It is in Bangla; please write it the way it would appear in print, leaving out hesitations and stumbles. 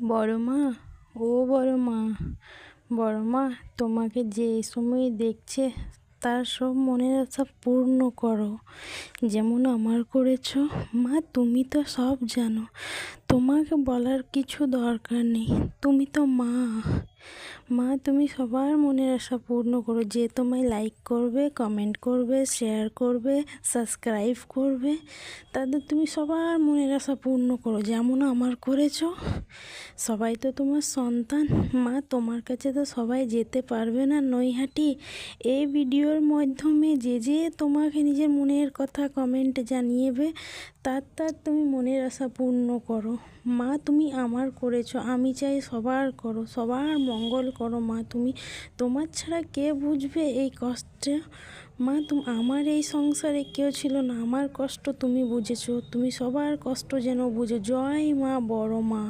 বড় মা, ও বড় মা, বড় মা, তোমাকে যে সময় দেখছে তার সব মনের আশা পূর্ণ করো, যেমন আমার করেছো। মা, তুমি তো সব জানো, তোমাকে বলার কিছু দরকার নেই, তুমি তো মা। মা, তুমি সবার মনের আশা পূর্ণ করো, যে তোমায় লাইক করবে, কমেন্ট করবে, শেয়ার করবে, সাবস্ক্রাইব করবে, তাদের তুমি সবার মনের আশা পূর্ণ করো, যেমন আমার করেছো। সবাই তো তোমার সন্তান। মা, তোমার কাছে তো সবাই যেতে পারবে না নৈহাটি। এই ভিডিওর মাধ্যমে যে তোমাকে নিজের মনের কথা কমেন্ট জানিয়েবে, তার তুমি মনের আশা পূর্ণ করো। মা, তুমি আমার করেছো, আমি চাই সবার করো, সবার মঙ্গল করো। মা, তুমি, তোমার ছাড়া কে বুঝবে এই কষ্ট। মা, তুমি, আমার এই সংসারে কেউ ছিল না, আমার কষ্ট তুমি বুঝেছো, তুমি সবার কষ্ট যেন বুঝো। জয় মা, বড় মা।